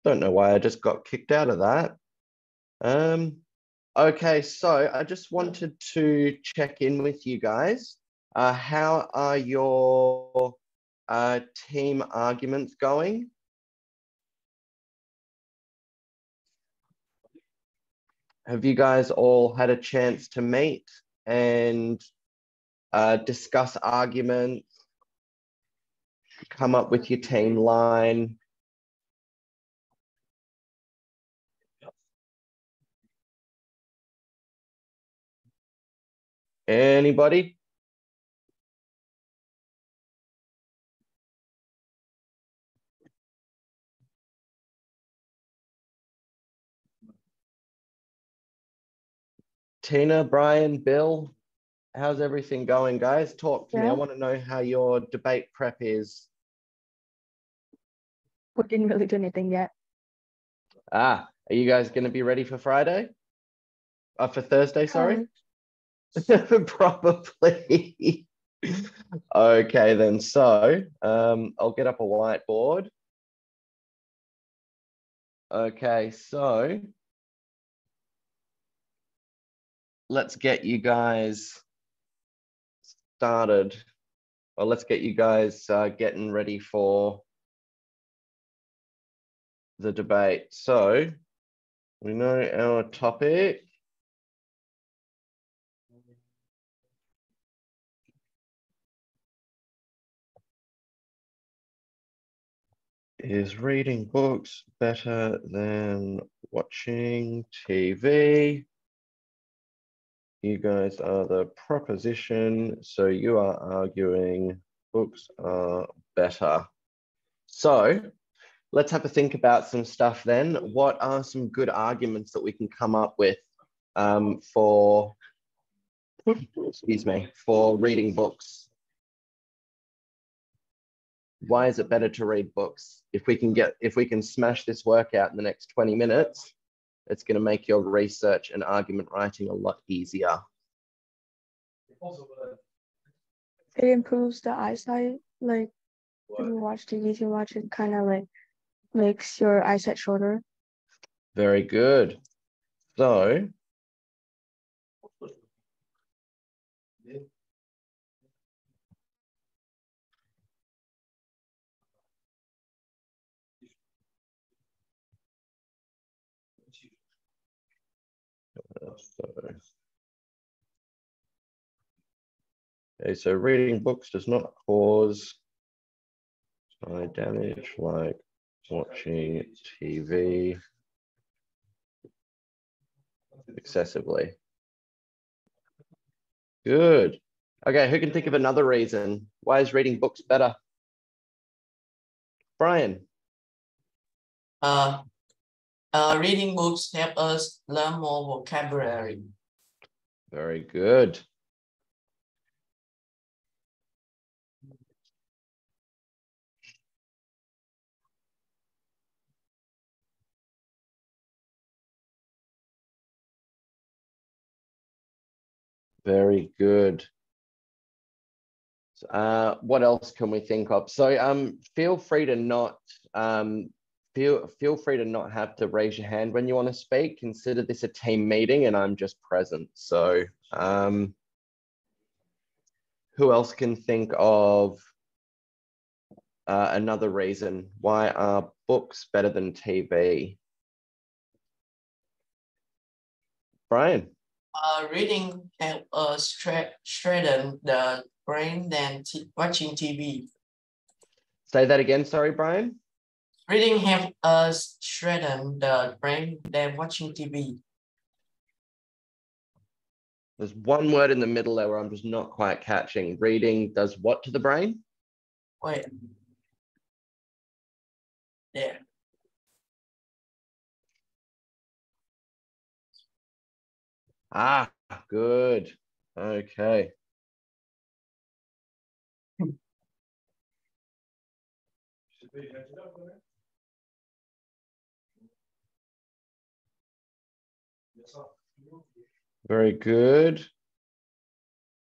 Don't know why I just got kicked out of that. Okay, so I just wanted to check in with you guys. How are your team arguments going? Have you guys all had a chance to meet and discuss arguments, come up with your team line? Anybody? Tina, Brian, Bill, how's everything going, guys? Talk to me. I want to know how your debate prep is. We didn't really do anything yet. Are you guys going to be ready for Friday? For Thursday, sorry? Probably. Okay, then. So I'll get up a whiteboard. Okay, so let's get you guys started. Well, let's get you guys getting ready for the debate. So we know our topic is reading books better than watching TV. You guys are the proposition, so you are arguing books are better. So let's have a think about some stuff then. What are some good arguments that we can come up with for reading books? Why is it better to read books? If we can smash this workout in the next 20 minutes, it's going to make your research and argument writing a lot easier. It improves the eyesight. Like when you watch TV too much, it kind of like makes your eyesight shorter. Very good. So so reading books does not cause eye damage like watching TV excessively. Good. Okay, who can think of another reason? Why is reading books better? Brian. Reading books help us learn more vocabulary. Very good. Very good. What else can we think of? So feel free to not feel free to not have to raise your hand when you want to speak. Consider this a team meeting and I'm just present. So who else can think of another reason? Why are books better than TV? Brian. Reading helps us strengthen the brain than watching TV. Say that again, sorry, Brian. Reading helps us strengthen the brain than watching TV. There's one word in the middle there where I'm just not quite catching. Reading does what to the brain? Wait. There. Ah, good. Okay. Very good.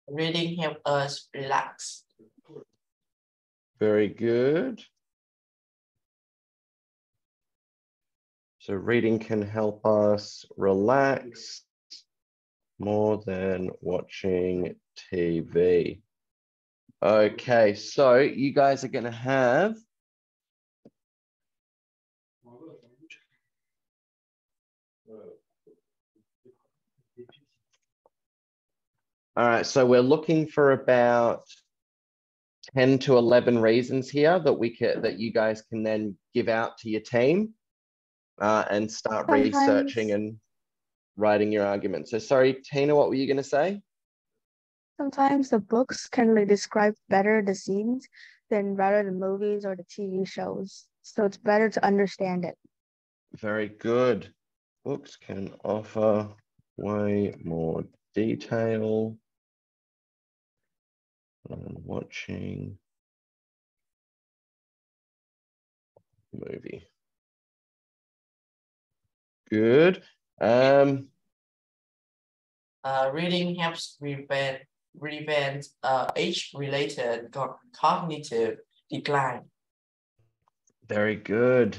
Reading helps us relax. Very good. So reading can help us relax more than watching TV. Okay, so you guys are going to have all right, so we're looking for about 10 to 11 reasons here that you guys can then give out to your team and start researching and writing your argument. So sorry, Tina, what were you going to say? Sometimes the books can like describe better the scenes than rather the movies or the TV shows. So it's better to understand it. Very good. Books can offer way more detail than watching movie. Good. Reading helps prevent age-related cognitive decline. Very good.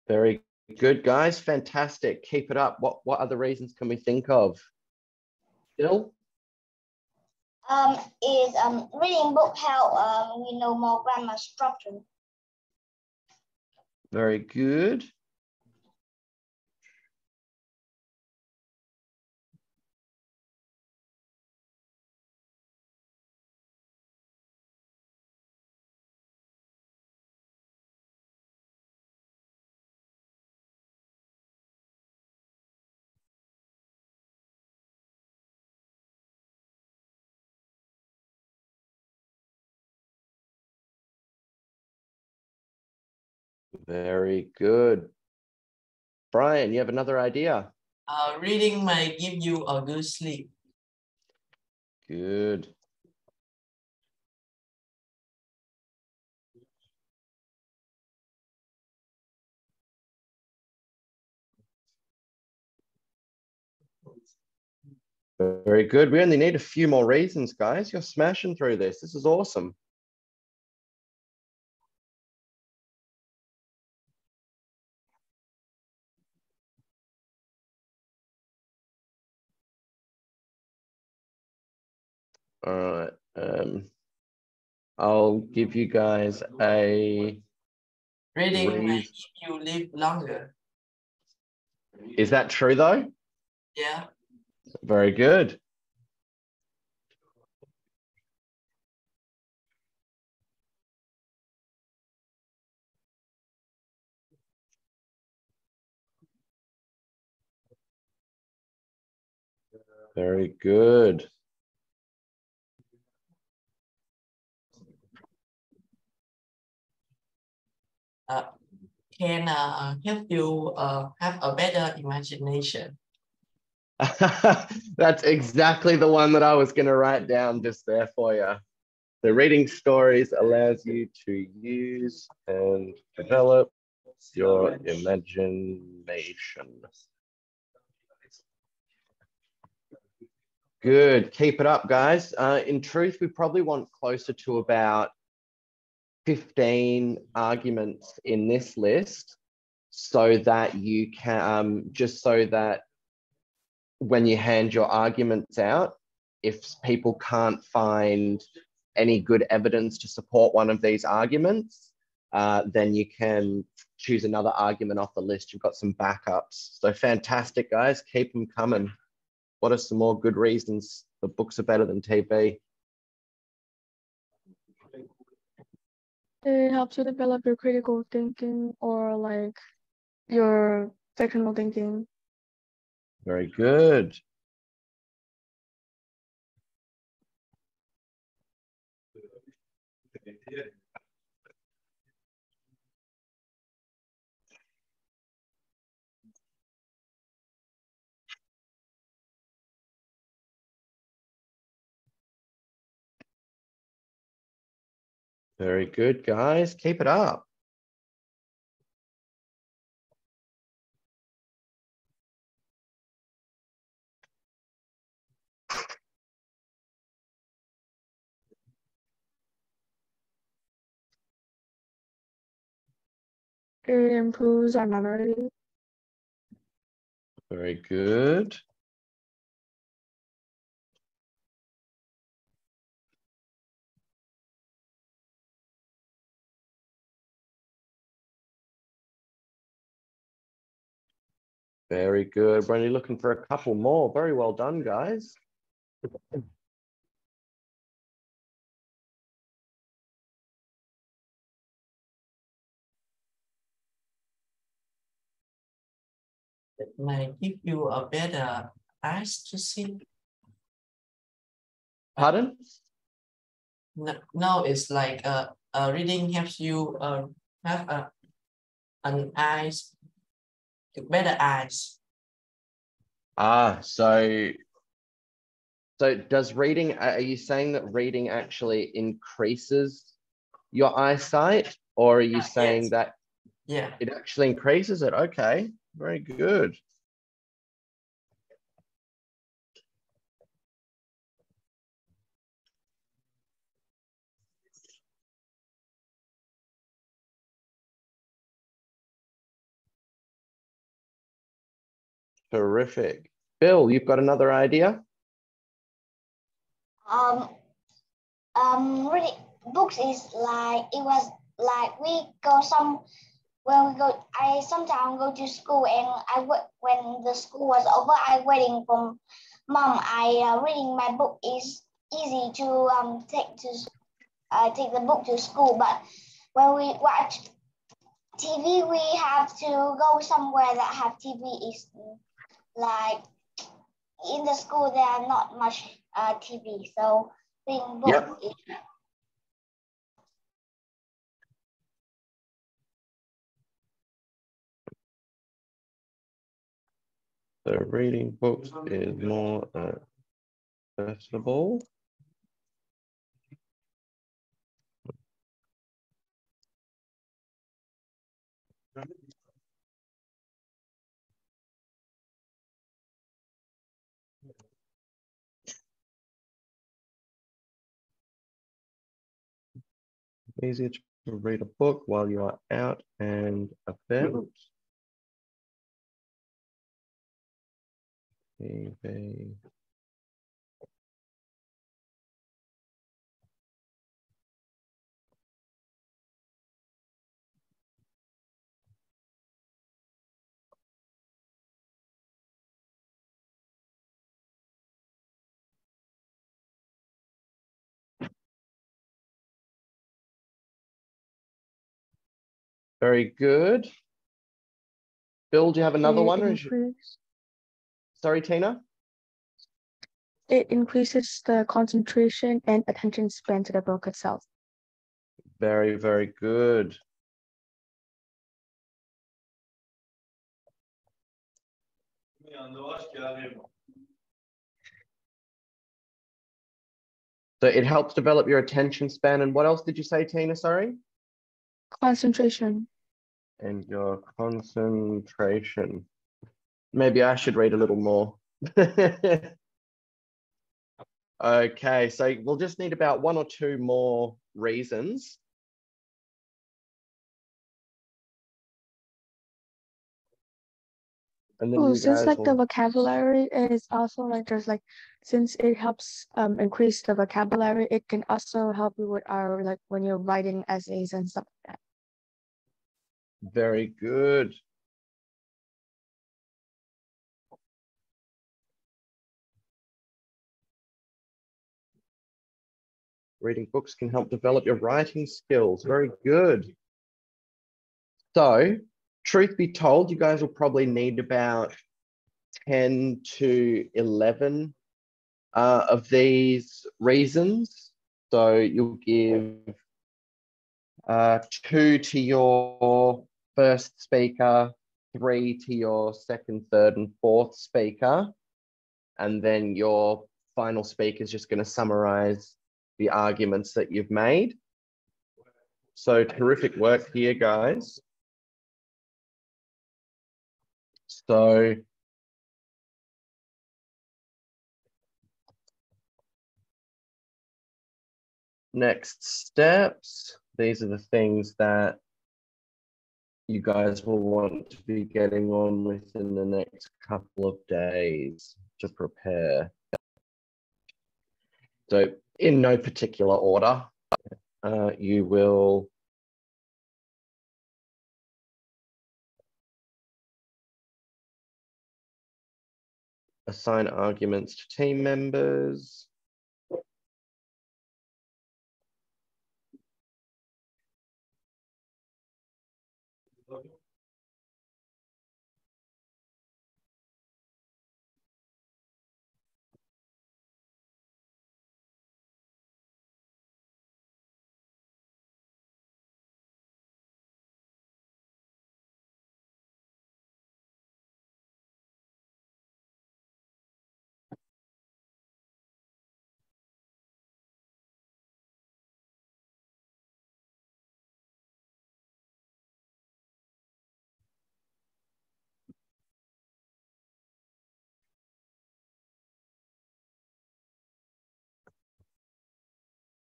Very good, guys. Fantastic. Keep it up. What other reasons can we think of? Bill? Is reading book help we know more grammar structure. Very good. Very good. Brian, you have another idea? Reading may give you a good sleep. Good. Very good. We only need a few more reasons, guys. You're smashing through this. This is awesome. All right. I'll give you guys a Reading may give you live longer. Is that true though? Yeah. Very good. Very good. Can help you have a better imagination. That's exactly the one that I was going to write down just there for you. The reading stories allows you to use and develop your imagination. Good. Keep it up, guys. In truth, we probably want closer to about 15 arguments in this list so that you can, just so that when you hand your arguments out, if people can't find any good evidence to support one of these arguments, then you can choose another argument off the list. You've got some backups. So fantastic, guys. Keep them coming. What are some more good reasons the books are better than TV? It helps you develop your critical thinking or like your sectional thinking. Very good. Very good, guys. Keep it up. It improves our memory. Very good. Very good. We're only looking for a couple more. Very well done, guys. It may give you a better eyes to see. Pardon? No, it's like reading helps you have an eyes, better eyes. So does reading, are you saying that reading actually increases your eyesight, or are you saying Yes. that Yeah. it actually increases it? Okay, very good. Terrific. Bill, you've got another idea? Reading books is like it was like we go some when we go. I sometimes go to school and when the school was over. I waiting for mom. Reading my book is easy to take the book to school, but when we watch TV, we have to go somewhere that have TV. Is like in the school there are not much TV, so reading book Yep. is So reading books is more accessible. Easier to read a book while you are out and about. TV. Very good. Bill, do you have another one? Sorry, Tina? It increases the concentration and attention span to the book itself. Very, very good. So it helps develop your attention span. And what else did you say, Tina? Sorry? Concentration. And your concentration. Maybe I should read a little more. Okay, so we'll just need about one or two more reasons. And then you Since guys like the will... vocabulary is also like there's like since it helps increase the vocabulary, it can also help you with our like when you're writing essays and stuff like that. Very good. Reading books can help develop your writing skills. Very good. So, truth be told, you guys will probably need about 10 to 11 of these reasons. So you'll give 2 to your first speaker, 3 to your second, third, and fourth speaker. And then your final speaker is just going to summarize the arguments that you've made. So terrific work here, guys. So next steps. These are the things that you guys will want to be getting on within the next couple of days to prepare. So in no particular order, you will assign arguments to team members.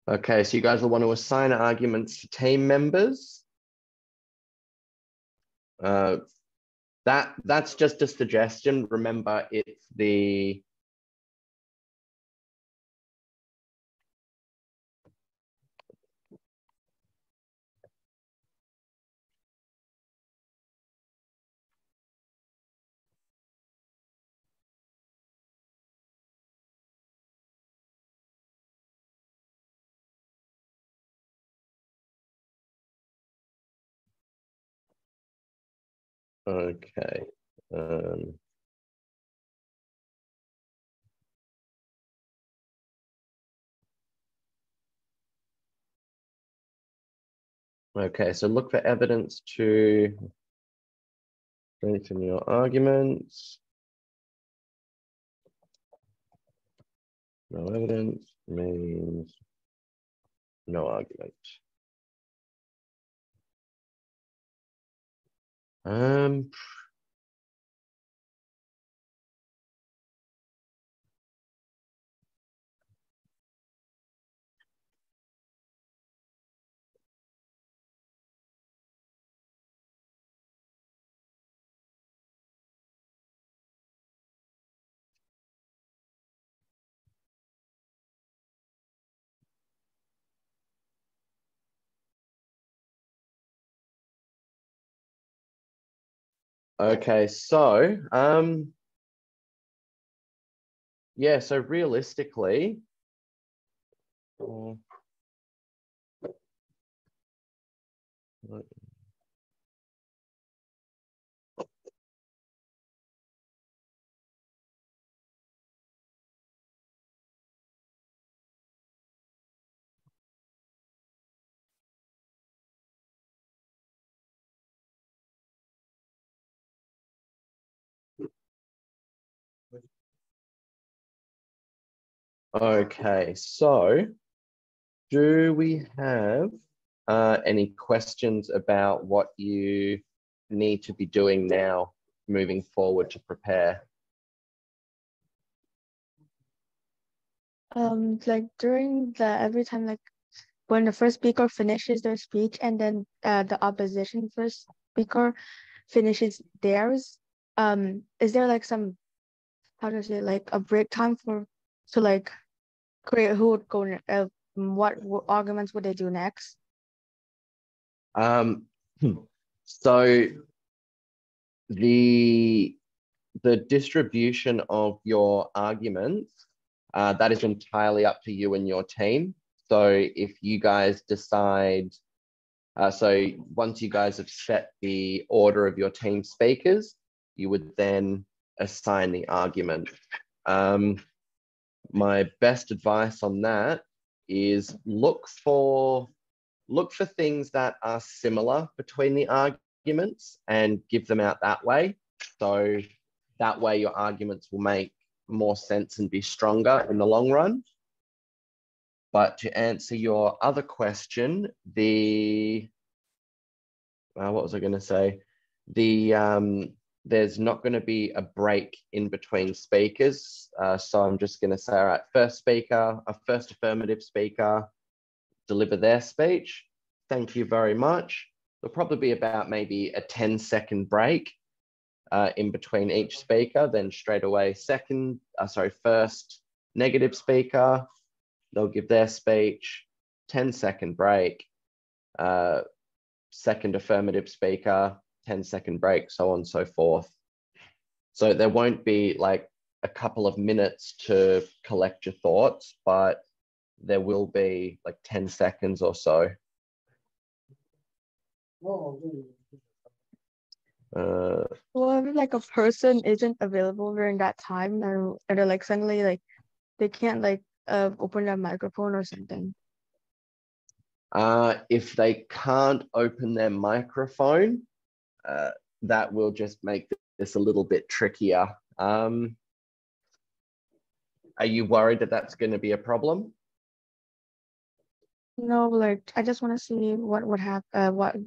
Okay, so you guys will want to assign arguments to team members. That's just a suggestion. Remember, it's the okay. Okay, so look for evidence to strengthen your arguments. No evidence means no argument. Okay, so yeah, so realistically, okay, so do we have any questions about what you need to be doing now moving forward to prepare? Like during every time, like when the first speaker finishes their speech and then the opposition first speaker finishes theirs, is there like some, how to say, like a break time to like create who would go what arguments would they do next? So the distribution of your arguments, that is entirely up to you and your team. So if you guys decide, so once you guys have set the order of your team speakers, you would then assign the argument. My best advice on that is look for things that are similar between the arguments and give them out that way. So that way your arguments will make more sense and be stronger in the long run. But to answer your other question, what was I going to say? There's not going to be a break in between speakers. So I'm just going to say, all right, first affirmative speaker, deliver their speech. Thank you very much. there'll probably be about maybe a 10-second break in between each speaker, then straight away first negative speaker, they'll give their speech, 10-second break, second affirmative speaker, 10-second break, so on and so forth. So there won't be like a couple of minutes to collect your thoughts, but there will be like 10 seconds or so. Well, if like a person isn't available during that time, and they're like suddenly like they can't like open their microphone or something. If they can't open their microphone, that will just make this a little bit trickier. Are you worried that that's going to be a problem? No, like I just want to see what would happen. What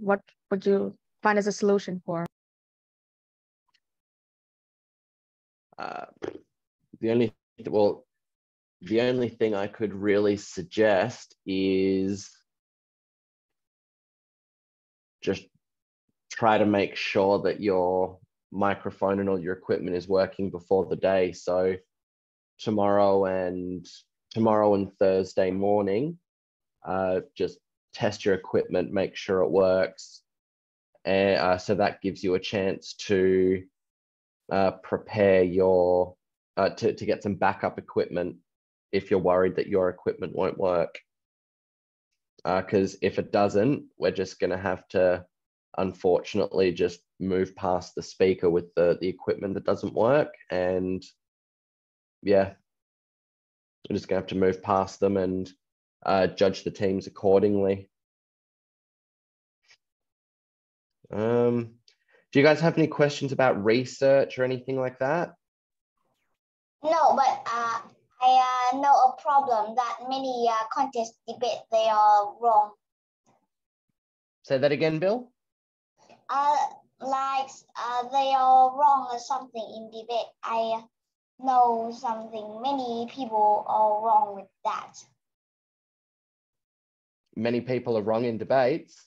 would you find as a solution for? The only thing I could really suggest is just try to make sure that your microphone and all your equipment is working before the day. So tomorrow and Thursday morning, just test your equipment, make sure it works. And so that gives you a chance to prepare your, to get some backup equipment if you're worried that your equipment won't work. Because if it doesn't, we're just going to have to, unfortunately, just move past the speaker with the equipment that doesn't work. And yeah, we're just going to have to move past them and judge the teams accordingly. Do you guys have any questions about research or anything like that? No, but I know a problem that many contest debate, they are wrong. Say that again, Bill. They are wrong or something in debate. I know something. Many people are wrong with that. Many people are wrong in debates.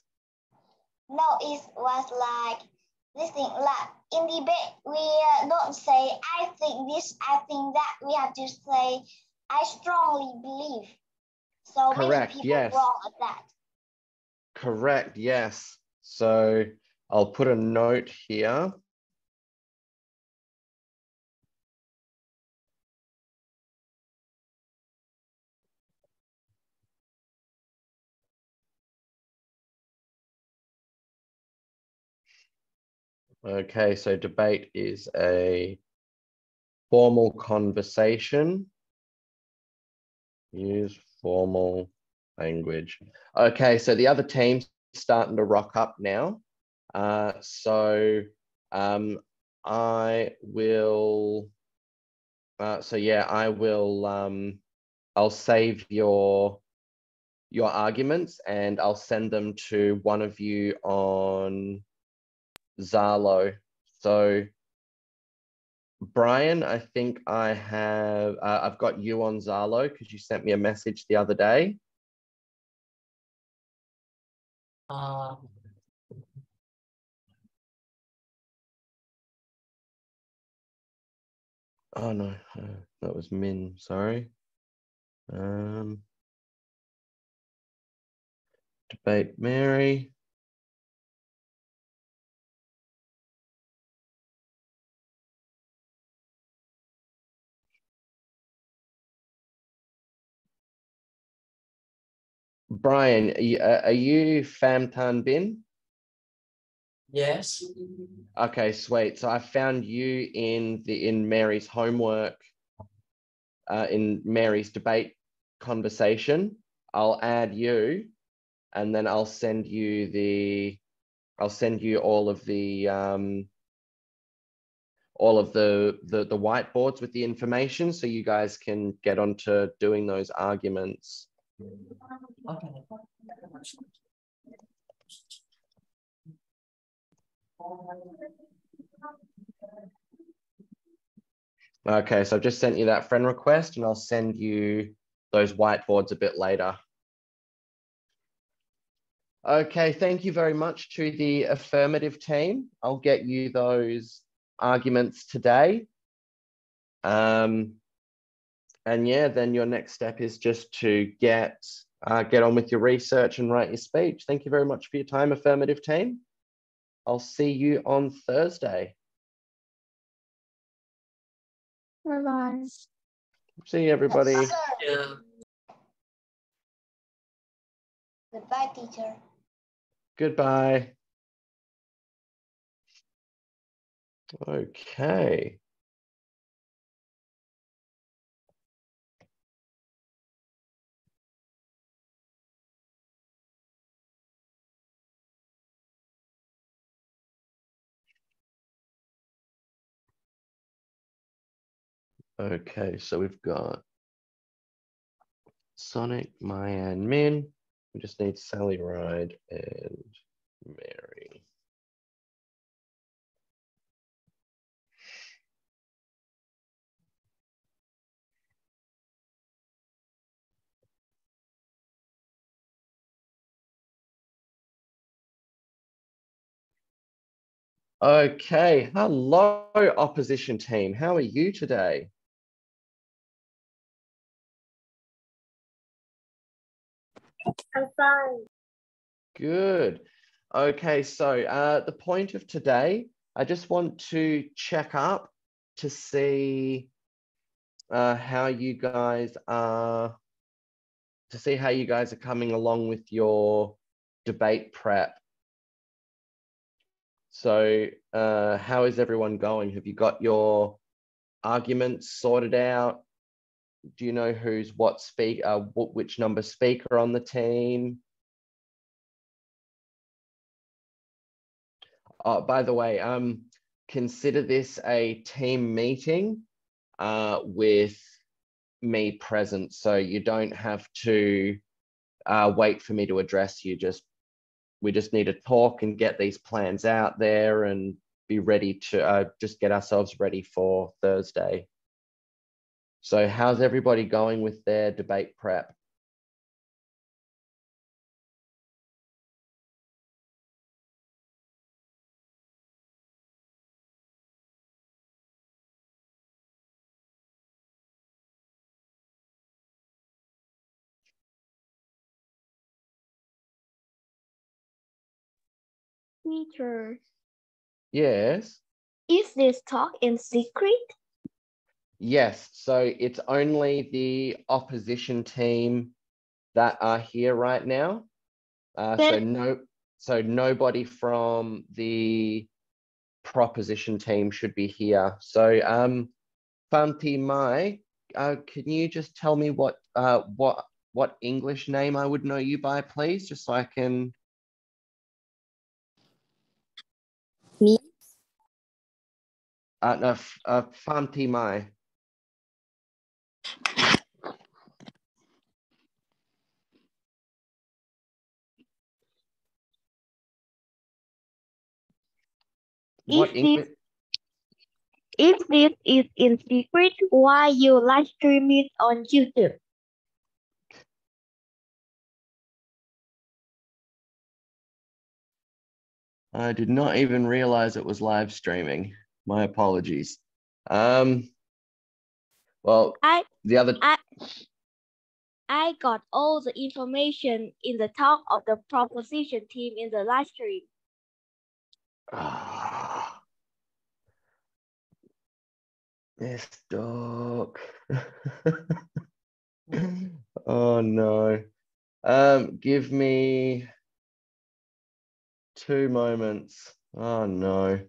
No, it was like this thing. Like in debate, we don't say I think this, I think that. We have to say I strongly believe. So Correct, many people yes. wrong at that. Correct, yes. So I'll put a note here. Okay, so debate is a formal conversation. Use formal language. Okay, so the other team's starting to rock up now. I will, I'll save your arguments and I'll send them to one of you on Zalo. So Brian, I think I have, I've got you on Zalo because you sent me a message the other day. Oh no, that was Min, sorry. Debate Mary. Brian, are you Pham Tan Bin? Yes. Okay, sweet. So I found you in Mary's homework, in Mary's debate conversation. I'll add you, and then I'll send you all of the whiteboards with the information, so you guys can get onto doing those arguments. Okay. Okay, so I've just sent you that friend request and I'll send you those whiteboards a bit later. Okay, thank you very much to the affirmative team. I'll get you those arguments today. And yeah, then your next step is just to get on with your research and write your speech. Thank you very much for your time, affirmative team. I'll see you on Thursday. Bye-bye. See you, everybody. Yes, sir. Yeah. Goodbye, teacher. Goodbye. Okay. Okay, so we've got Sonic, Maya, and Min. We just need Sally Ride and Mary. Okay, hello, opposition team. How are you today? I'm fine. Good. Okay, so the point of today, I just want to check up to see how you guys are, coming along with your debate prep. So how is everyone going? Have you got your arguments sorted out? Do you know who's which number speaker on the team? Oh, by the way, consider this a team meeting with me present, so you don't have to wait for me to address you. We just need to talk and get these plans out there and be ready to just get ourselves ready for Thursday. So how's everybody going with their debate prep? Teacher, Yes. is this talk in secret? Yes, so it's only the opposition team that are here right now. So nobody from the proposition team should be here. So Fanti Mai, can you just tell me what English name I would know you by, please, just so I can. Me? No, Fanti Mai. What English? If this is in secret, why you live stream it on YouTube? I did not even realize it was live streaming. My apologies. Well, I the other. I got all the information in the talk of the proposition team in the live stream. This dog. Oh no. Give me 2 moments. Oh no.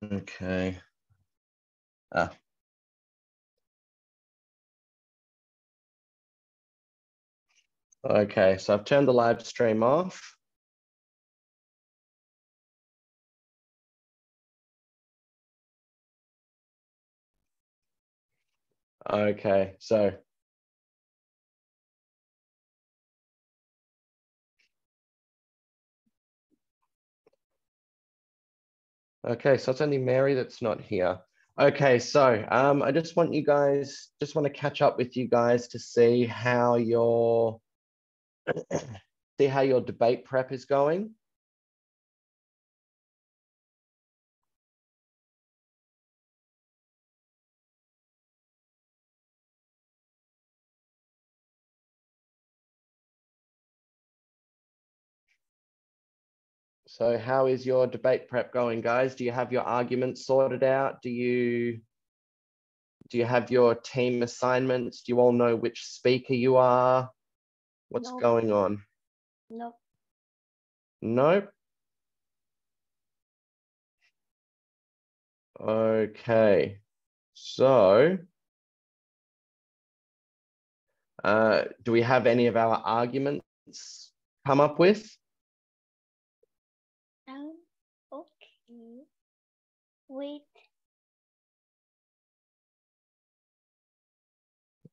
Okay. Okay, so I've turned the live stream off. Okay, so it's only Mary that's not here. Okay, so I just want you guys, just want to catch up with you guys to see how your debate prep is going. So how is your debate prep going, guys? Do you have your arguments sorted out? Do you have your team assignments? Do you all know which speaker you are? What's Nope. going on? Nope. Nope. Okay. So, do we have any of our arguments come up with? Okay. Wait.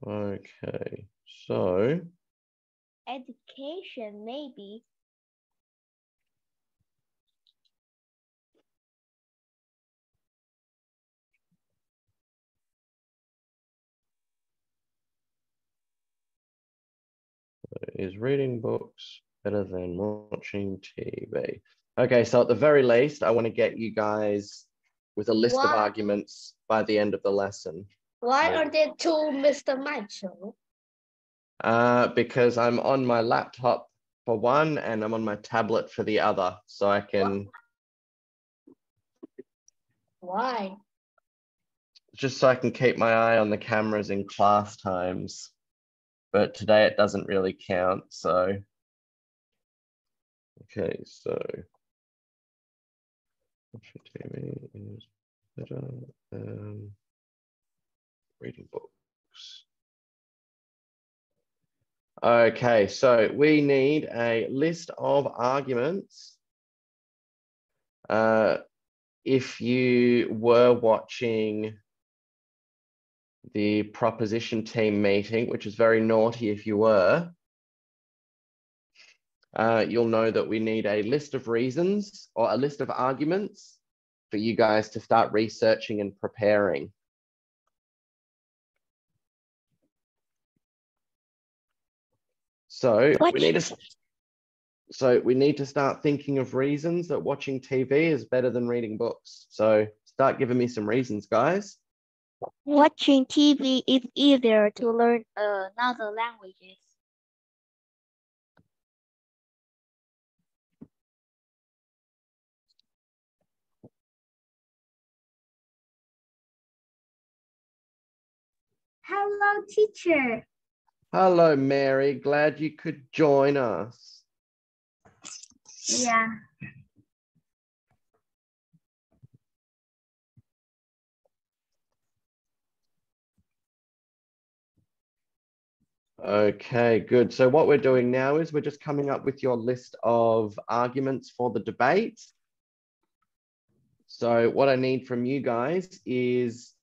Okay. So, Education, maybe. is reading books better than watching TV? Okay, so at the very least, I want to get you guys with a list of arguments by the end of the lesson. Why are there two Mr. Mitchell? Because I'm on my laptop for one and I'm on my tablet for the other, so I can... Why? Just so I can keep my eye on the cameras in class times. But today it doesn't really count, so... Okay, so... watching TV is better than reading books. Okay, so we need a list of arguments. If you were watching the proposition team meeting, which is very naughty if you were, you'll know that we need a list of reasons or a list of arguments for you guys to start researching and preparing. So we need to start thinking of reasons that watching TV is better than reading books. So start giving me some reasons, guys. Watching TV is easier to learn another languages. Hello, teacher. Hello, Mary. Glad you could join us. Yeah. Okay, good. So what we're doing now is we're just coming up with your list of arguments for the debate. So what I need from you guys is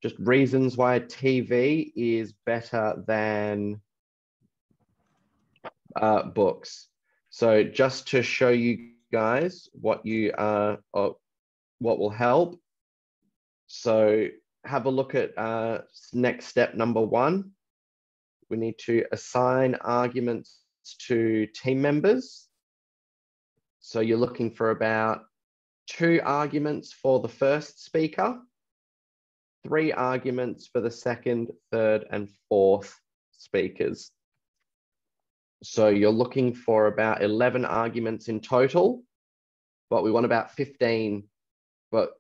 just reasons why TV is better than books. So just to show you guys what what will help. So have a look at next step number 1. We need to assign arguments to team members. So you're looking for about 2 arguments for the first speaker, 3 arguments for the second, third, and fourth speakers. So you're looking for about 11 arguments in total, but we want about 15, but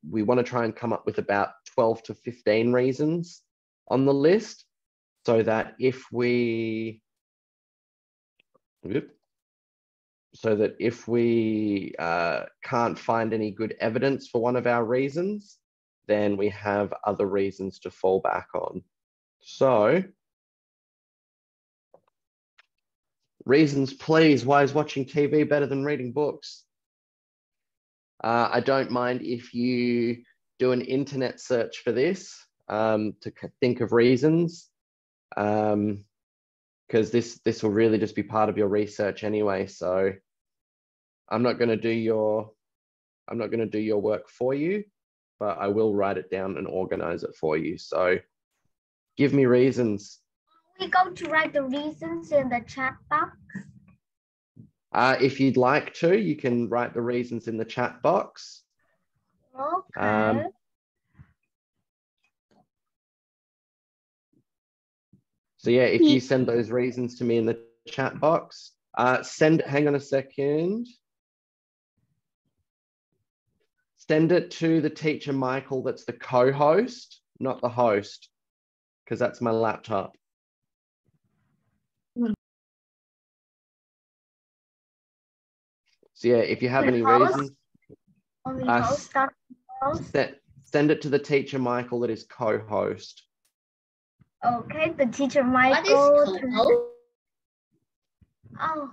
we want to try and come up with about 12 to 15 reasons on the list, so that if we can't find any good evidence for one of our reasons, then we have other reasons to fall back on. So, reasons, please. Why is watching TV better than reading books? I don't mind if you do an internet search for this. to think of reasons, because this will really just be part of your research anyway. So I'm not going to do your work for you, but I will write it down and organize it for you. So give me reasons. We going to write the reasons in the chat box. If you'd like to, you can write the reasons in the chat box. Okay. So yeah, if you send those reasons to me in the chat box, hang on a second. Send it to the teacher, Michael, that's the co-host, not the host, because that's my laptop. So yeah, if you have any reasons, send it to the teacher, Michael, that is co-host. Okay, the teacher Michael. What is co-host? Oh.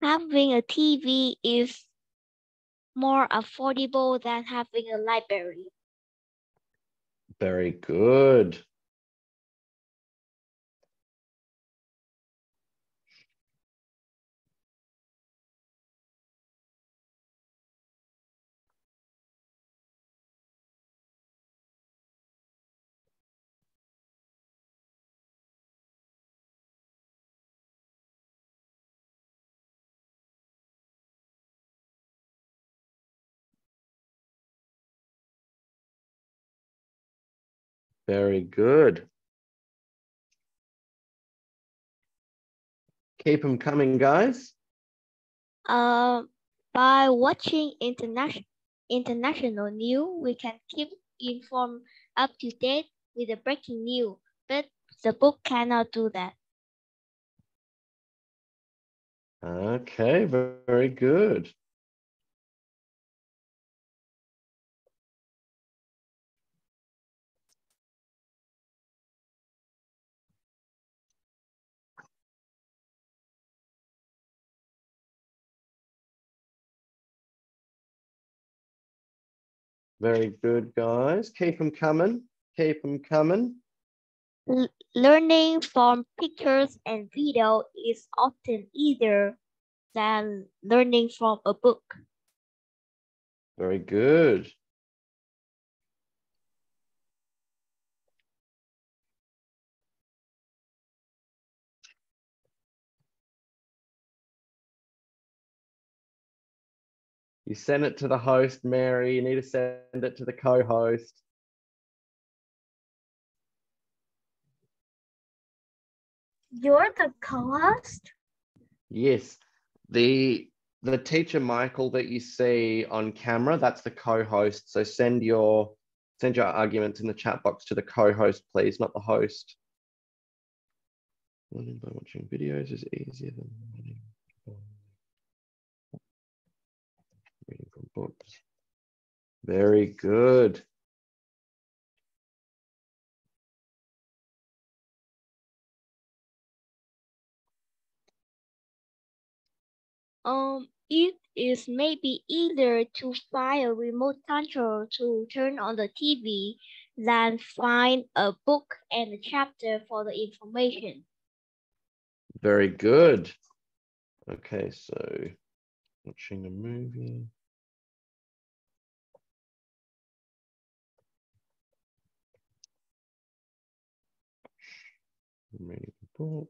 Having a TV is more affordable than having a library. Very good. Very good. Keep them coming, guys. By watching international news, we can keep informed up to date with the breaking news, but the book cannot do that. Okay, very good. Very good, guys. Keep them coming. Keep them coming. Learning from pictures and video is often easier than learning from a book. Very good. You send it to the host, Mary. You need to send it to the co-host. You're the co-host? Yes. The teacher, Michael, that you see on camera, that's the co-host. So send your arguments in the chat box to the co-host, please, not the host. Learning by watching videos is easier than learning by reading from books. Very good. It is maybe easier to find a remote control to turn on the TV than find a book and a chapter for the information. Very good. Okay, so watching a movie. Reading a book.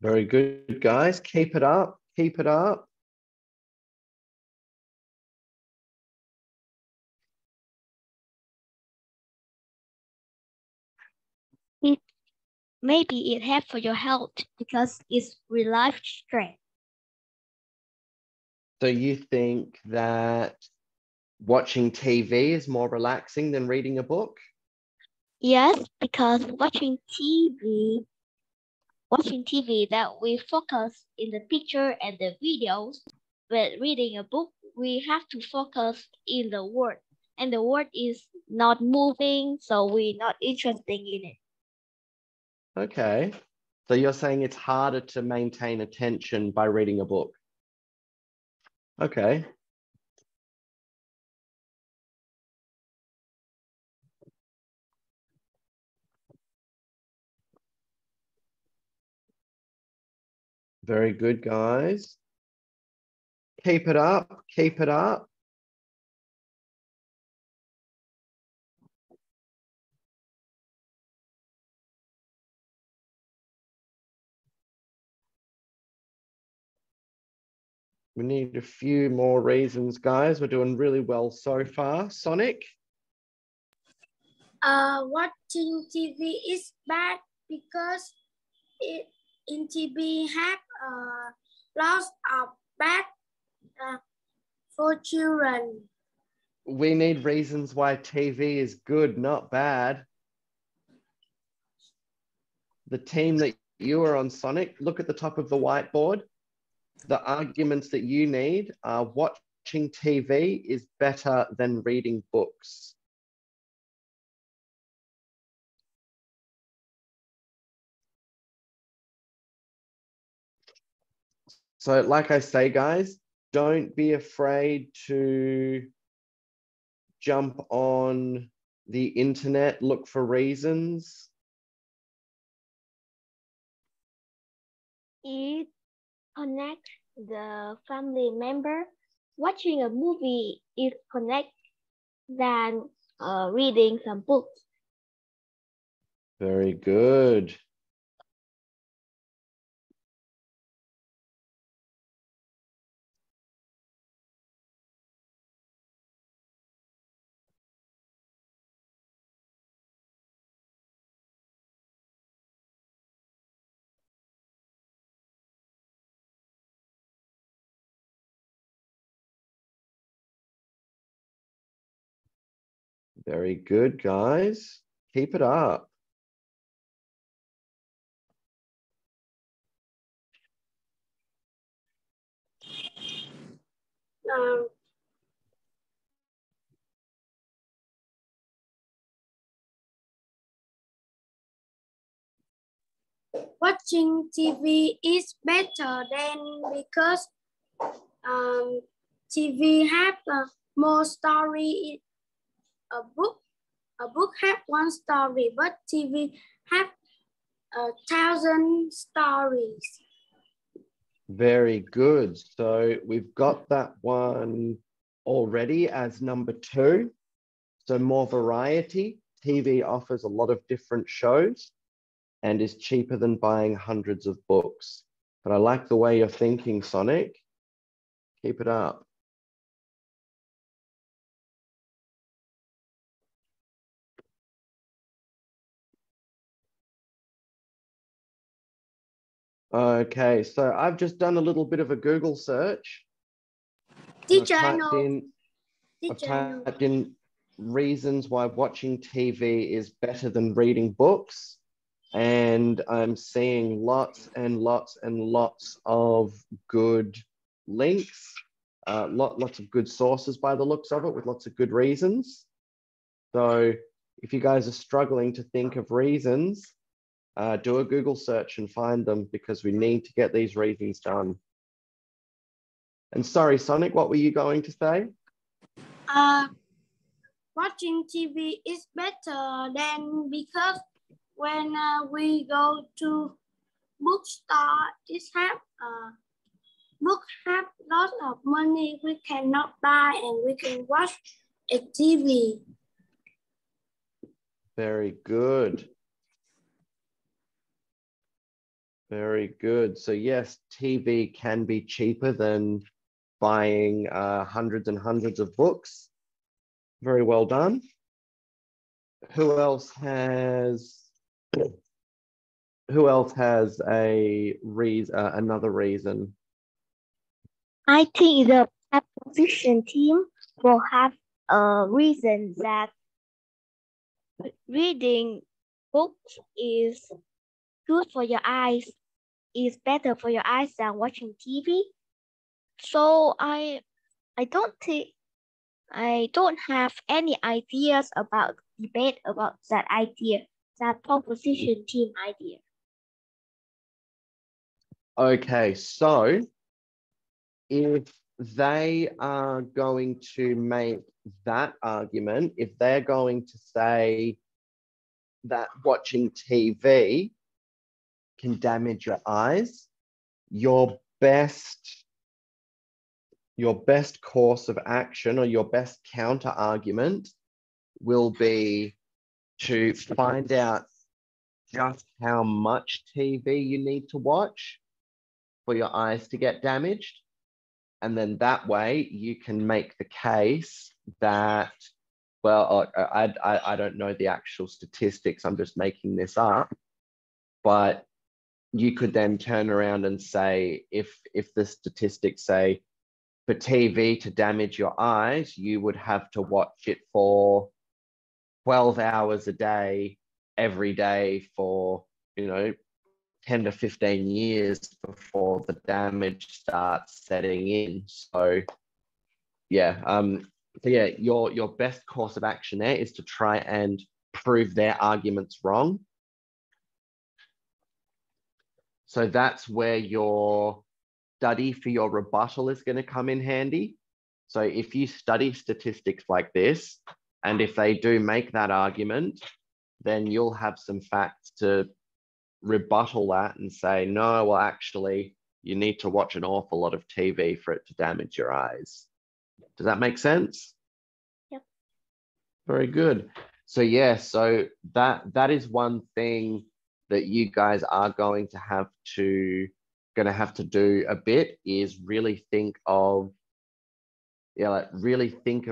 Very good, guys. Keep it up. Keep it up. Maybe it helps for your health because it's relieve stress. So you think that watching TV is more relaxing than reading a book? Yes, because watching TV that we focus in the picture and the videos, but reading a book we have to focus in the word, and the word is not moving, so we're not interested in it. Okay. So you're saying it's harder to maintain attention by reading a book? Okay. Very good, guys. Keep it up. Keep it up. We need a few more reasons, guys. We're doing really well so far. Sonic? Watching TV is bad because in TV have lots of bad for children. We need reasons why TV is good, not bad. The team that you are on, Sonic, look at the top of the whiteboard. The arguments that you need are watching TV is better than reading books. So like I say, guys, don't be afraid to jump on the internet, look for reasons. It connects the family member. Watching a movie is connect than reading some books. Very good. Very good, guys. Keep it up. Watching TV is better than because TV have more story. A book have one story, but TV have 1,000 stories. Very good. So we've got that one already as number 2. So more variety. TV offers a lot of different shows and is cheaper than buying hundreds of books. But I like the way you're thinking, Sonic. Keep it up. Okay, so I've just done a little bit of a Google search. Teacher, I've typed in reasons why watching TV is better than reading books. And I'm seeing lots and lots and lots of good links, lots of good sources by the looks of it, with lots of good reasons. So if you guys are struggling to think of reasons, do a Google search and find them, because we need to get these reasons done. And sorry, Sonic, what were you going to say? Watching TV is better than because when we go to bookstore, book have lots of money we cannot buy, and we can watch a TV. Very good. Very good. So yes, TV can be cheaper than buying hundreds and hundreds of books. Very well done. Who else has Who else has a reason, another reason? I think the opposition team will have a reason that reading books is good for your eyes, is better for your eyes than watching TV. So I don't have any ideas about debate about that idea, that proposition team idea. Okay, so if they are going to make that argument, if they're going to say that watching TV can damage your eyes, your best course of action or your best counter argument will be to find out just how much TV you need to watch for your eyes to get damaged. And then that way you can make the case that, well, I don't know the actual statistics, I'm just making this up, but you could then turn around and say, if the statistics say for TV to damage your eyes, you would have to watch it for 12 hours a day, every day for, 10 to 15 years before the damage starts setting in. So your best course of action there is to try and prove their arguments wrong. So that's where your study for your rebuttal is going to come in handy. So if you study statistics like this, and if they do make that argument, then you'll have some facts to rebuttal that and say, no, well, actually, you need to watch an awful lot of TV for it to damage your eyes. Does that make sense? Yep. Very good. So yeah, so that is one thing that you guys are going to have to do a bit, is really think of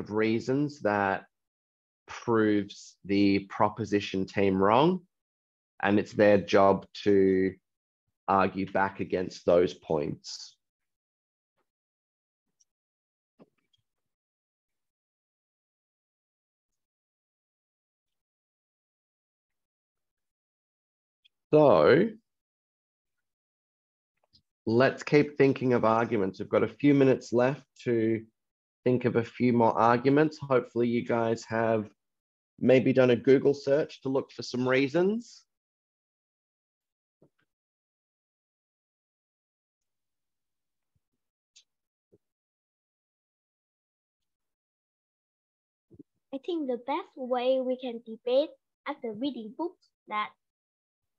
reasons that proves the proposition team wrong, and it's their job to argue back against those points. So let's keep thinking of arguments. We've got a few minutes left to think of a few more arguments. Hopefully you guys have maybe done a Google search to look for some reasons. I think the best way we can debate after reading books that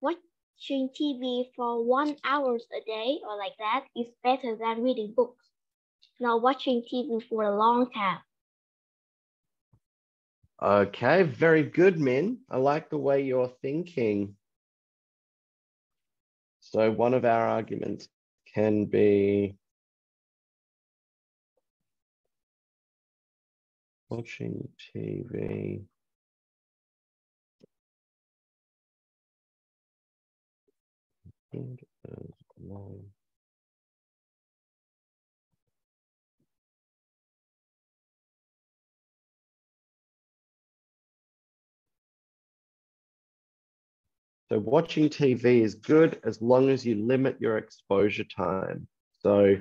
watching TV for 1 hour a day or like that is better than reading books. Not watching TV for a long time. Okay, very good, Min. I like the way you're thinking. So one of our arguments can be watching TV as long. So watching TV is good as long as you limit your exposure time. So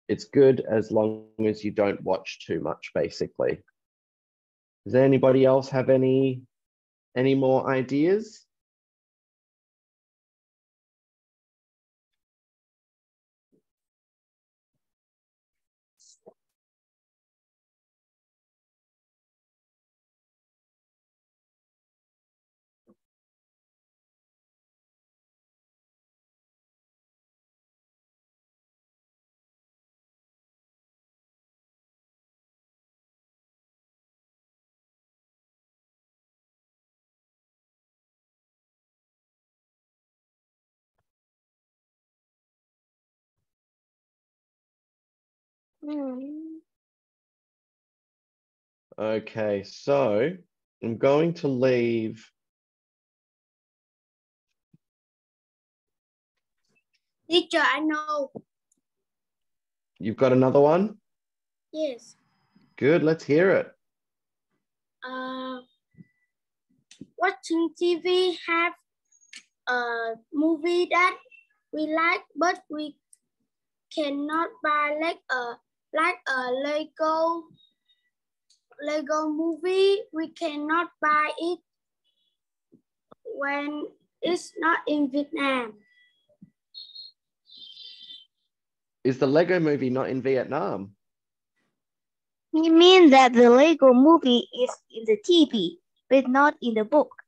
it's good as long as you don't watch too much, basically. Does anybody else have any more ideas? Okay, so I'm going to leave Teacher, I know. You've got another one? Yes. Good, let's hear it. Watching TV have a movie that we like, but we cannot buy like a Lego movie. We cannot buy it when it's not in Vietnam. Is the Lego movie not in Vietnam? He means that the Lego movie is in the TV, but not in the book.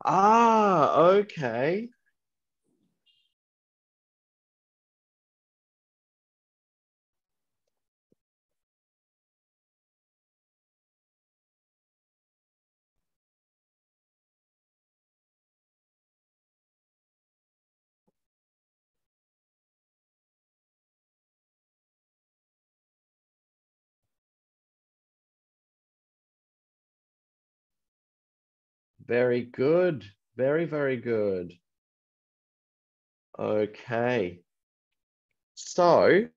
Ah, okay. Very good. Very, very good. Okay. So,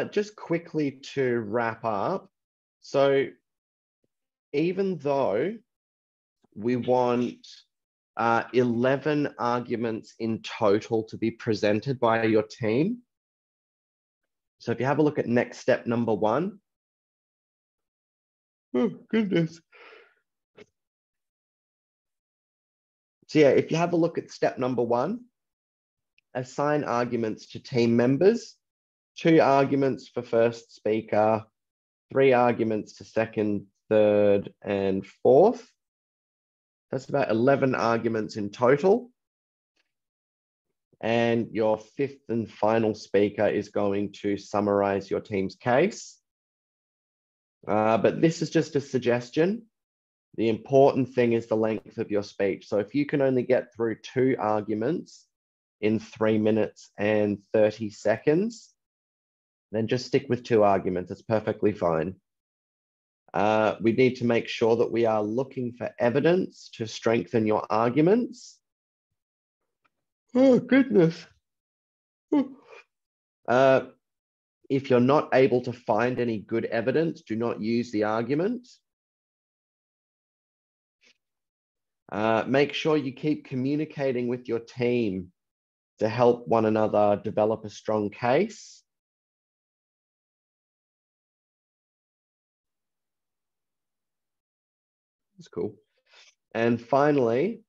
just quickly to wrap up. So, even though we want 11 arguments in total to be presented by your team. So if you have a look at next step number 1. Oh, goodness. So yeah, if you have a look at step number 1, assign arguments to team members, 2 arguments for first speaker, 3 arguments to second, third, and fourth. That's about 11 arguments in total. And your 5th and final speaker is going to summarize your team's case. But this is just a suggestion. The important thing is the length of your speech. So if you can only get through 2 arguments in 3 minutes and 30 seconds, then just stick with 2 arguments. It's perfectly fine. We need to make sure that we are looking for evidence to strengthen your arguments. Oh, goodness. If you're not able to find any good evidence, do not use the argument. Make sure you keep communicating with your team to help one another develop a strong case. That's cool. And finally,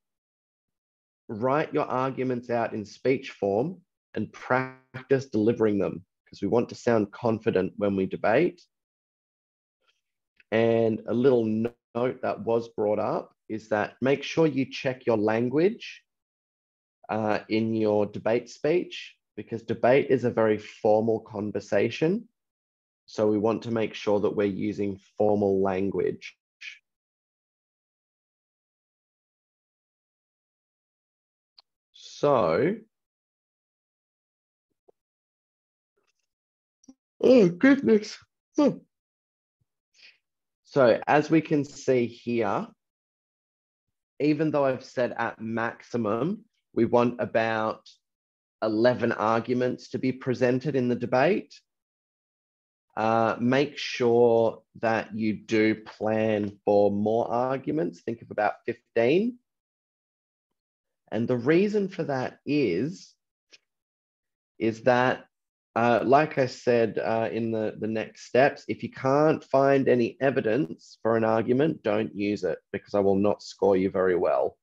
write your arguments out in speech form and practice delivering them, because we want to sound confident when we debate. And a little note that was brought up is that make sure you check your language in your debate speech, because debate is a very formal conversation. So we want to make sure that we're using formal language. So, oh goodness. So as we can see here, even though I've said at maximum, we want about 11 arguments to be presented in the debate. Make sure that you do plan for more arguments. Think of about 15. And the reason for that is that, like I said in the next steps, if you can't find any evidence for an argument, don't use it, because I will not score you very well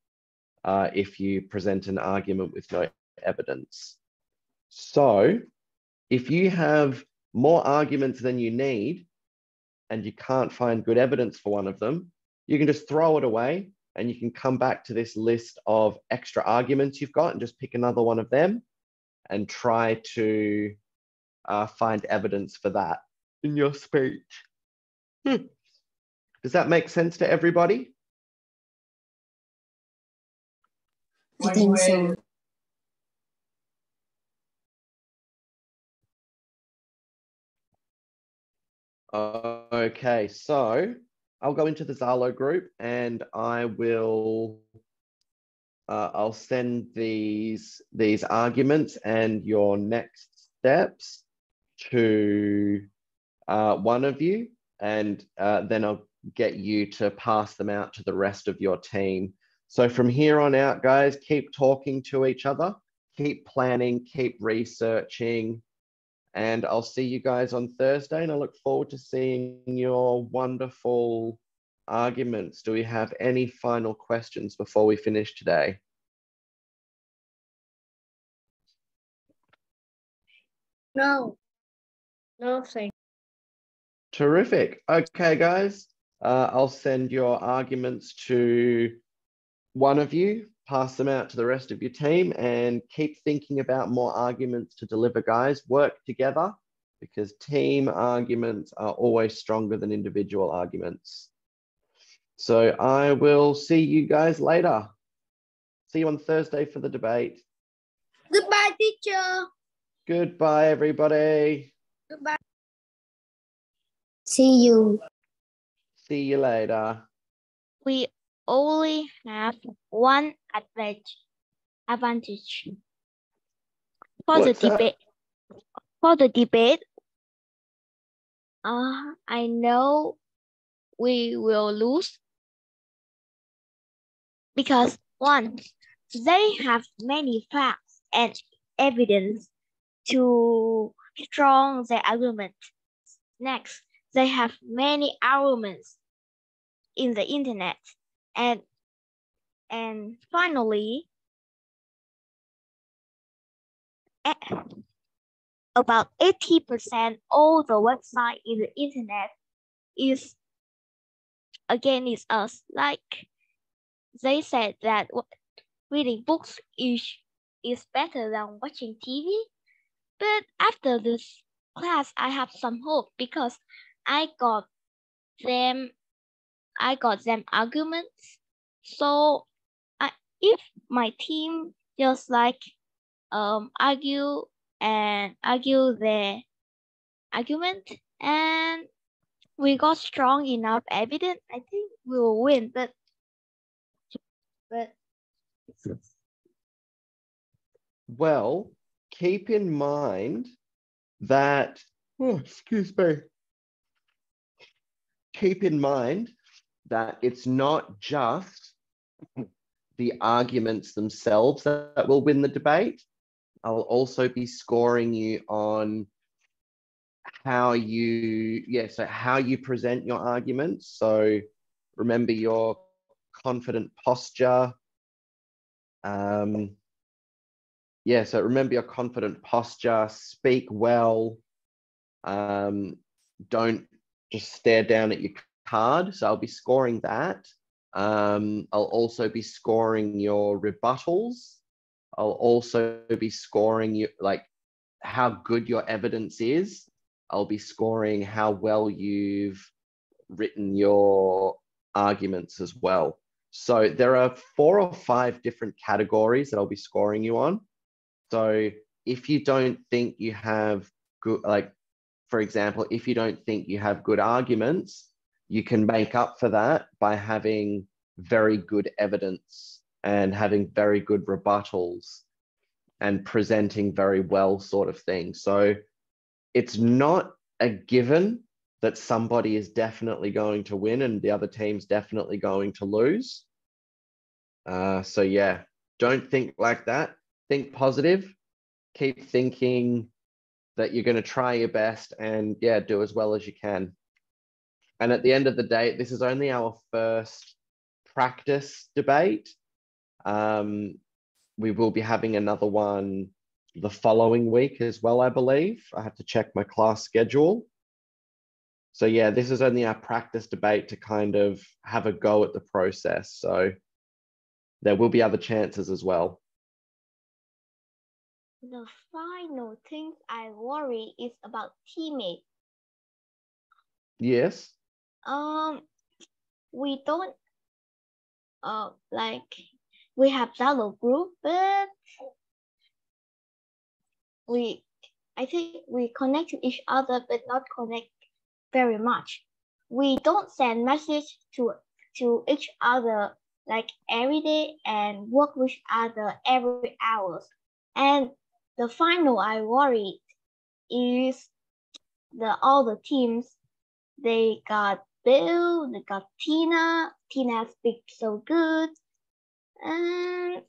if you present an argument with no evidence. So if you have more arguments than you need and you can't find good evidence for one of them, you can just throw it away and you can come back to this list of extra arguments you've got and just pick another one of them and try to find evidence for that in your speech. Does that make sense to everybody? I think so. Okay, so I'll go into the Zalo group and I will I'll send these arguments and your next steps to one of you, and then I'll get you to pass them out to the rest of your team. So from here on out, guys, keep talking to each other, keep planning, keep researching, and I'll see you guys on Thursday, and I look forward to seeing your wonderful arguments. Do we have any final questions before we finish today? No. No, thank you. Terrific. Okay, guys, I'll send your arguments to one of you, pass them out to the rest of your team, and keep thinking about more arguments to deliver, guys. Work together, because team arguments are always stronger than individual arguments. So I will see you guys later. See you on Thursday for the debate. Goodbye, teacher. Goodbye, everybody. Goodbye. See you. See you later. We only have one advantage. For What's the that? debate. For the debate, I know we will lose because one, they have many facts and evidence to strong their argument. Next, they have many arguments in the internet, and finally, about 80% all the website in the internet is against us. Like they said that reading books is better than watching TV. But after this class, I have some hope because I got them arguments. So if my team just like argue their argument, and we got strong enough evidence, I think we will win. But well, keep in mind that, excuse me. Keep in mind that it's not just the arguments themselves that will win the debate. I'll also be scoring you on how you present your arguments. So remember your confident posture. So remember your confident posture, speak well, don't just stare down at your card. So I'll be scoring that. I'll also be scoring your rebuttals. I'll also be scoring you like how good your evidence is. I'll be scoring how well you've written your arguments as well. So there are 4 or 5 different categories that I'll be scoring you on. So if you don't think you have good, like, for example, if you don't think you have good arguments, you can make up for that by having very good evidence and having very good rebuttals and presenting very well, sort of thing. So it's not a given that somebody is definitely going to win and the other team's definitely going to lose. So yeah, don't think like that. Think positive. Keep thinking that you're going to try your best and yeah, do as well as you can. And at the end of the day, this is only our first practice debate. We will be having another one the following week as well, I believe. I have to check my class schedule. So yeah, this is only our practice debate to kind of have a go at the process. So there will be other chances as well. the final thing I worry is about teammates. Yes. We don't like we have Zalo group, but I think we connect to each other, but not connect very much. We don't send message to each other like every day and work with other every hours. And the final I worried is all the teams. They got Bill, they got Tina. Tina speaks so good. And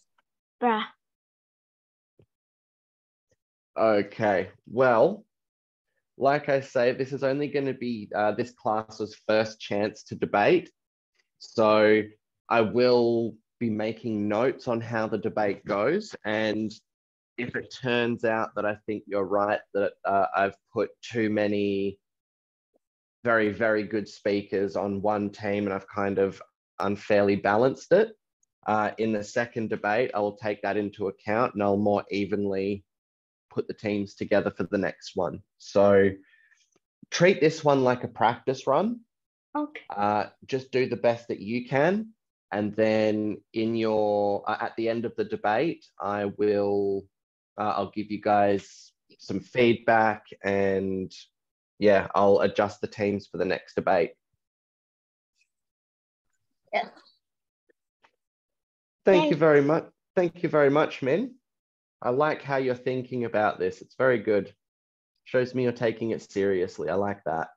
bruh. Okay, well, like I say, this is only going to be this class's first chance to debate. So I will be making notes on how the debate goes. And if it turns out that I think you're right, that I've put too many very, very good speakers on one team and I've kind of unfairly balanced it, in the second debate, I will take that into account and I'll more evenly put the teams together for the next one. So treat this one like a practice run. Okay. Just do the best that you can. And then in your, at the end of the debate, I will, I'll give you guys some feedback and yeah, I'll adjust the teams for the next debate. Yeah. Thank you very much. Thank you very much, Min. I like how you're thinking about this. It's very good. Shows me you're taking it seriously. I like that.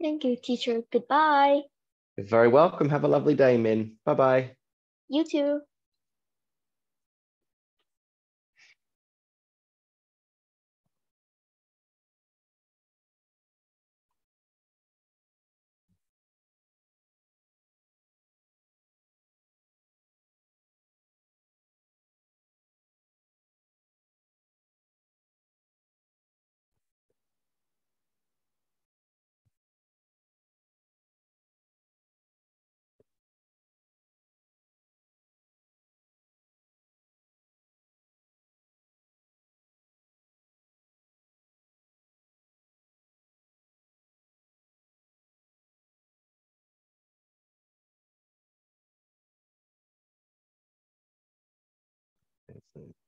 Thank you, teacher. Goodbye. You're very welcome. Have a lovely day, Min. Bye-bye. You too.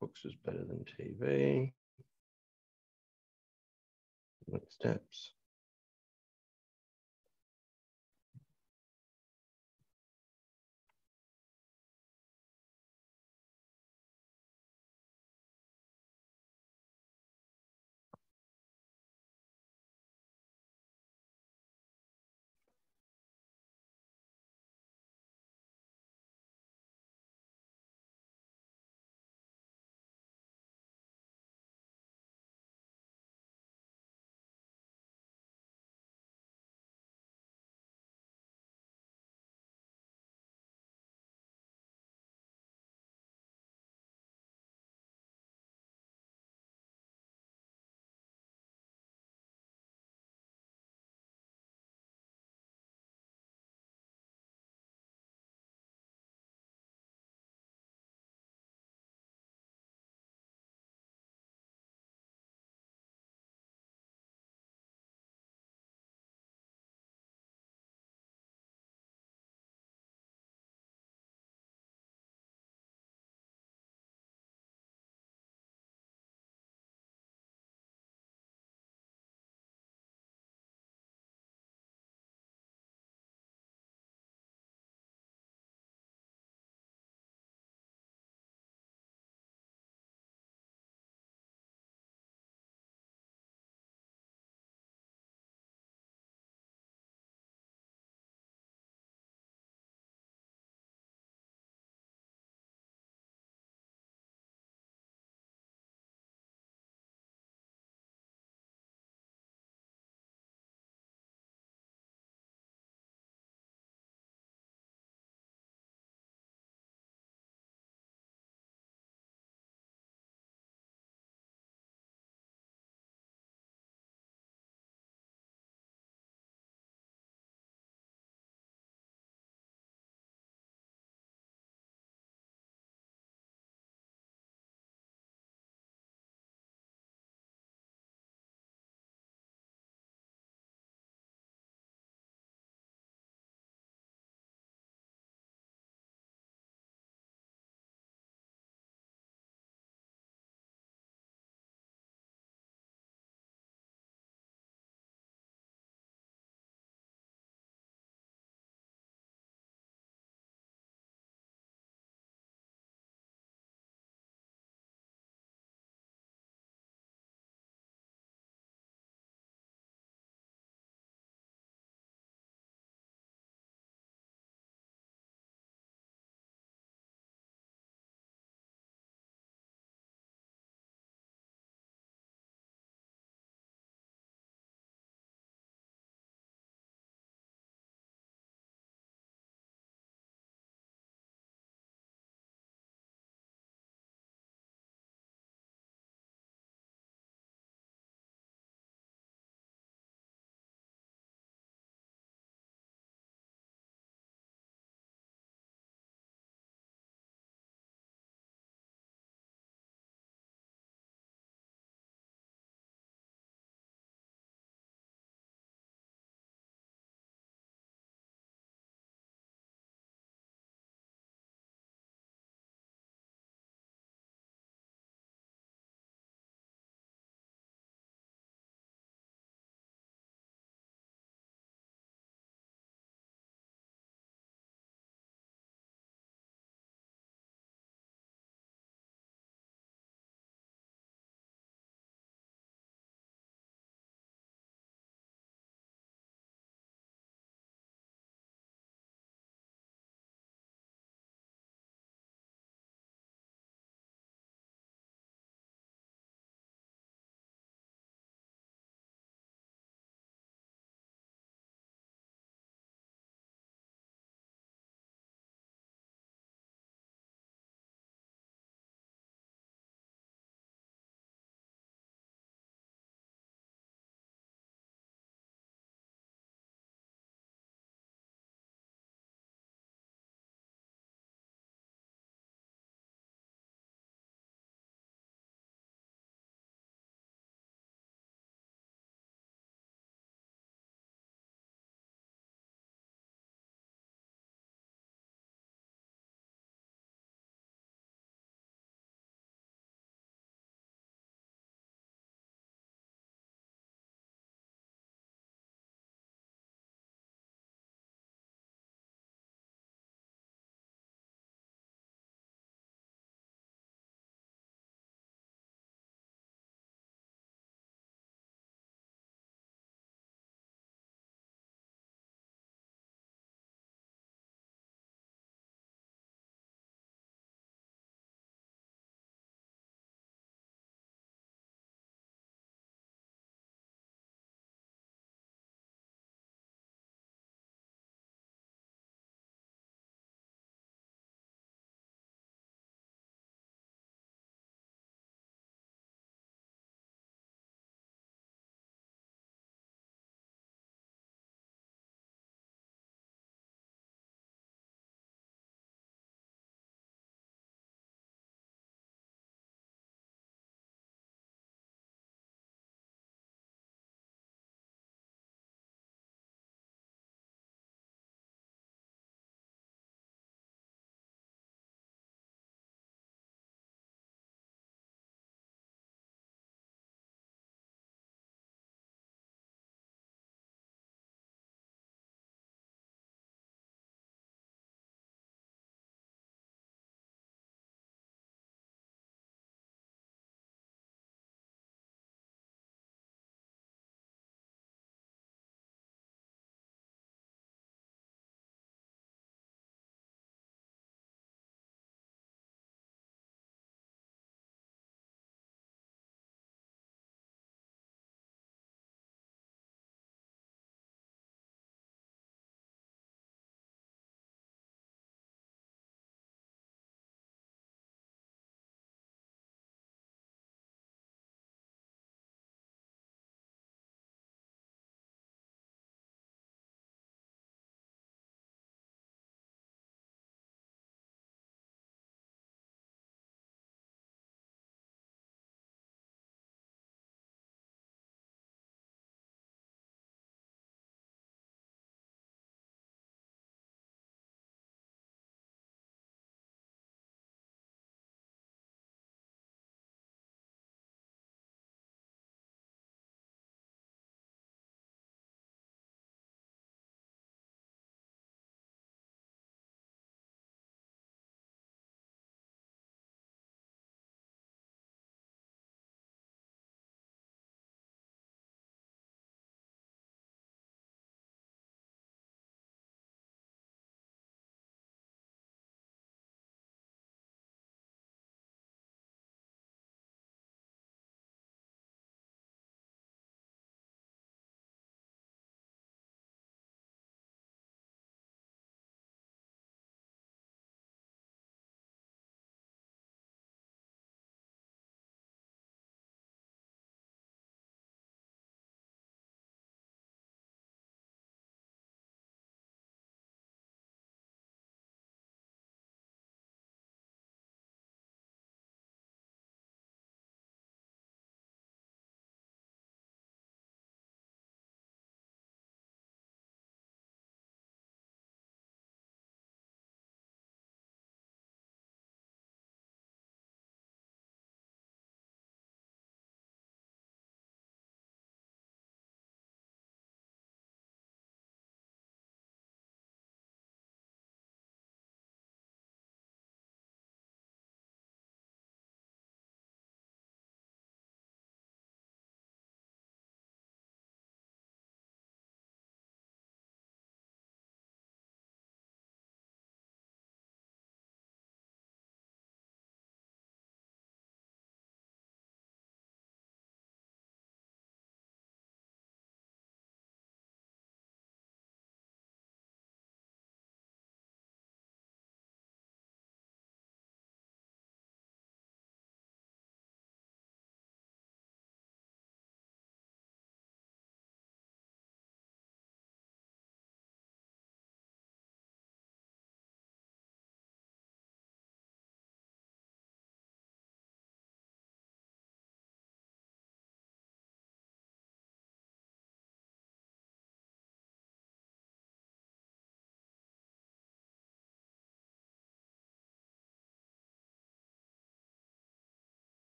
Books is better than TV. Next steps.